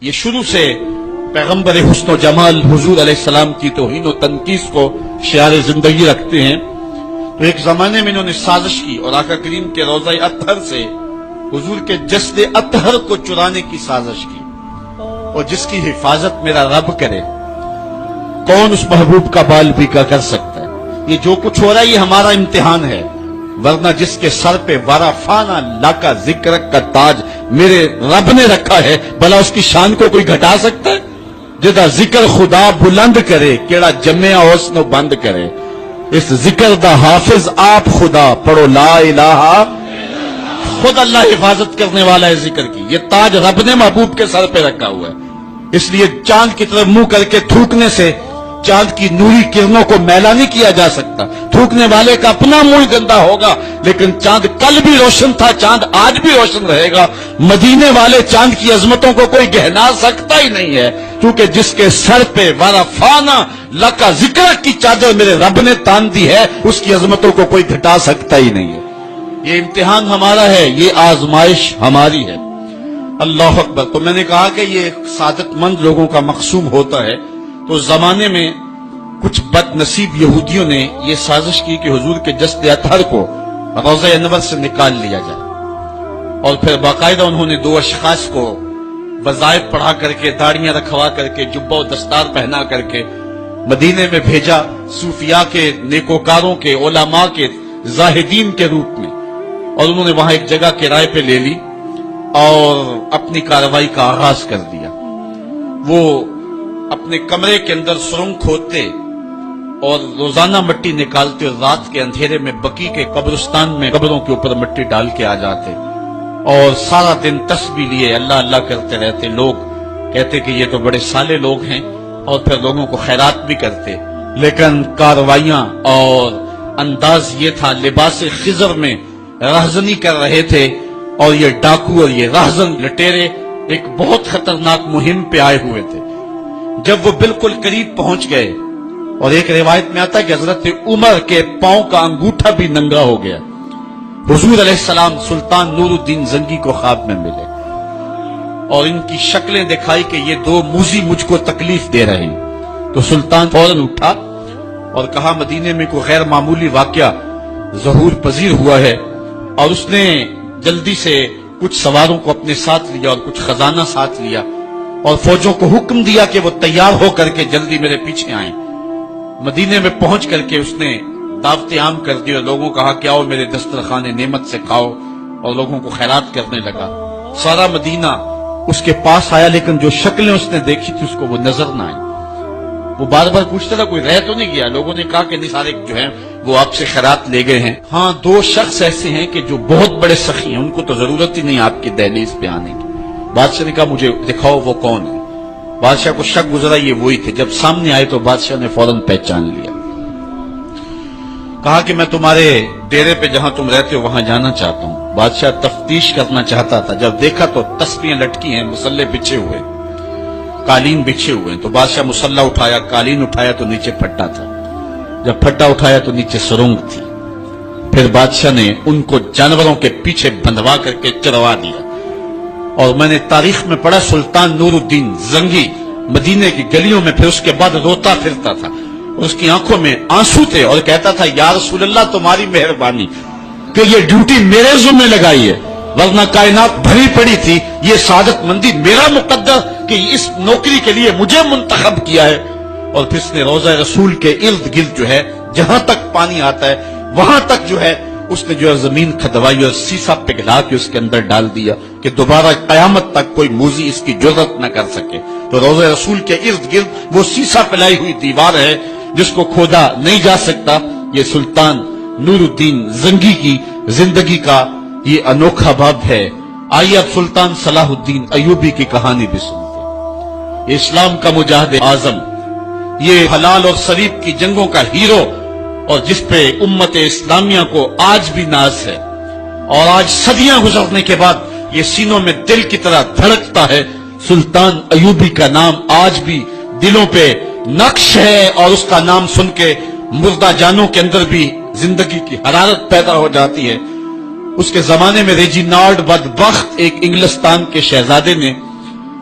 یہ شروع سے پیغمبر حسن و جمال حضور علیہ السلام کی توہین و تنقیص کو شعار زندگی رکھتے ہیں. تو ایک زمانے میں انہوں نے سازش کی اور آقا کریم کے روضہ اطہر سے حضور کے جسد اطہر کو چرانے کی سازش کی. اور جس کی حفاظت میرا رب کرے کون اس محبوب کا بال بھی کا کر سکتا ہے. یہ جو کچھ ہو رہا ہے یہ ہمارا امتحان ہے، ورنہ جس کے سر پہ وارفانہ لاکا ذکر کا تاج میرے رب نے رکھا ہے، بھلا اس کی شان کو کوئی گھٹا سکتا ہے؟ جدا ذکر خدا بلند کرے کیڑا جمعہ حسن و بند کرے. اس ذکر دا حافظ آپ خدا پڑھو لا الہ، خود اللہ حفاظت کرنے والا ہے ذکر کی. یہ تاج رب نے محبوب کے سر پہ رکھا ہوا ہے. اس لیے چاند کی طرف منہ کر کے تھوکنے سے چاند کی نوری کرنوں کو میلا نہیں کیا جا سکتا. تھوکنے والے کا اپنا منہ گندا ہوگا، لیکن چاند کل بھی روشن تھا، چاند آج بھی روشن رہے گا. مدینے والے چاند کی عظمتوں کو کوئی گہنا سکتا ہی نہیں ہے، کیونکہ جس کے سر پہ وارفانہ لکا ذکر کی چادر میرے رب نے تان دی ہے، اس کی عظمتوں کو کوئی گھٹا سکتا ہی نہیں ہے. یہ امتحان ہمارا ہے، یہ آزمائش ہماری ہے. اللہ اکبر. تو میں نے کہا کہ یہ سعادت مند لوگوں کا مقسوم ہوتا ہے. تو اس زمانے میں کچھ بد نصیب یہودیوں نے یہ سازش کی کہ حضور کے جسد اطہر کو روضہ انور سے نکال لیا جائے، اور پھر باقاعدہ انہوں نے 2 اشخاص کو وظائف پڑھا کر کے، داڑیاں رکھوا کر کے، جبہ و دستار پہنا کر کے مدینے میں بھیجا، صوفیاء کے، نیکوکاروں کے، علماء کے، زاہدین کے روپ میں. اور انہوں نے وہاں ایک جگہ کرائے پہ لے لی اور اپنی کارروائی کا آغاز کر دیا. وہ اپنے کمرے کے اندر سرنگ کھودتے اور روزانہ مٹی نکالتے اور رات کے اندھیرے میں بقی کے قبرستان میں قبروں کے اوپر مٹی ڈال کے آ جاتے اور سارا دن تسبیح لیے اللہ اللہ کرتے رہتے. لوگ کہتے کہ یہ تو بڑے صالح لوگ ہیں، اور پھر لوگوں کو خیرات بھی کرتے. لیکن کارروائیاں اور انداز یہ تھا، لباس خضر میں رہزنی کر رہے تھے، اور یہ ڈاکو اور یہ رہزن لٹیرے ایک بہت خطرناک مہم پہ آئے ہوئے تھے. جب وہ بالکل قریب پہنچ گئے، اور ایک روایت میں آتا ہے کہ حضرت عمر کے پاؤں کا انگوٹھا بھی ننگا ہو گیا. حضور علیہ السلام سلطان نور الدین زنگی کو خواب میں ملے اور ان کی شکلیں دکھائی کہ یہ 2 موذی مجھ کو تکلیف دے رہے ہیں. تو سلطان فوراً اٹھا اور کہا مدینے میں کوئی غیر معمولی واقعہ ظہور پذیر ہوا ہے. اور اس نے جلدی سے کچھ سواروں کو اپنے ساتھ لیا اور کچھ خزانہ ساتھ لیا، اور فوجوں کو حکم دیا کہ وہ تیار ہو کر کے جلدی میرے پیچھے آئیں. مدینے میں پہنچ کر کے اس نے دعوت عام کر دی اور لوگوں کہا کہ آؤ میرے دسترخوان نعمت سے کھاؤ، اور لوگوں کو خیرات کرنے لگا. سارا مدینہ اس کے پاس آیا، لیکن جو شکلیں اس نے دیکھی تھی اس کو وہ نظر نہ آئی. وہ بار بار پوچھتا تھا کوئی رہ تو نہیں گیا. لوگوں نے کہا کہ نہیں، سارے جو ہیں وہ آپ سے خیرات لے گئے ہیں. ہاں 2 شخص ایسے ہیں کہ جو بہت بڑے سخی ہیں، ان کو تو ضرورت ہی نہیں آپ کی دہلیز پہ آنے کی. بادشاہ نے کہا مجھے دکھاؤ وہ کون ہے. بادشاہ کو شک گزرا یہ وہی تھے. جب سامنے آئے تو بادشاہ نے فوراً پہچان لیا. کہا کہ میں تمہارے ڈیرے پہ جہاں تم رہتے ہو وہاں جانا چاہتا ہوں. بادشاہ تفتیش کرنا چاہتا تھا. جب دیکھا تو تسبیحیں لٹکی ہیں، مسلح بچھے ہوئے، قالین بچھے ہوئے ہیں. تو بادشاہ مسلح اٹھایا، قالین اٹھایا تو نیچے پھٹا تھا. جب پھٹا اٹھایا تو نیچے سرنگ تھی. پھر بادشاہ نے ان کو جانوروں کے پیچھے بندھوا کر کے چروا دیا. اور میں نے تاریخ میں پڑھا سلطان نور الدین زنگی مدینے کی گلیوں میں پھر اس کے بعد روتا پھرتا تھا، اور اس کی آنکھوں میں آنسو تھے، اور کہتا تھا یا رسول اللہ تمہاری مہربانی کہ یہ ڈیوٹی میرے ذمہ لگائی ہے، ورنہ کائنات بھری پڑی تھی. یہ سعادت مندی میرا مقدر کہ اس نوکری کے لیے مجھے منتخب کیا ہے. اور پھر اس نے روضہ رسول کے ارد گرد جو ہے جہاں تک پانی آتا ہے وہاں تک جو ہے اس نے جو ہے زمین کھدوائی اور سیسا پگھلا کے اس کے اندر ڈال دیا کہ دوبارہ قیامت تک کوئی موذی اس کی جرأت نہ کر سکے. تو روضہ رسول کے ارد گرد وہ سیسا پلائی ہوئی دیوار ہے جس کو کھودا نہیں جا سکتا. یہ سلطان نور الدین زنگی کی زندگی کا یہ انوکھا باب ہے. آئیے اب سلطان صلاح الدین ایوبی کی کہانی بھی سنتے. اسلام کا مجاہد اعظم، یہ حلال اور شریف کی جنگوں کا ہیرو، اور جس پہ امت اسلامیہ کو آج بھی ناز ہے، اور آج صدیاں گزرنے کے بعد یہ سینوں میں دل کی طرح دھڑکتا ہے. سلطان ایوبی کا نام آج بھی دلوں پہ نقش ہے، اور اس کا نام سن کے مردہ جانوں کے اندر بھی زندگی کی حرارت پیدا ہو جاتی ہے. اس کے زمانے میں ریجینالڈ بدبخت ایک انگلستان کے شہزادے نے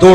2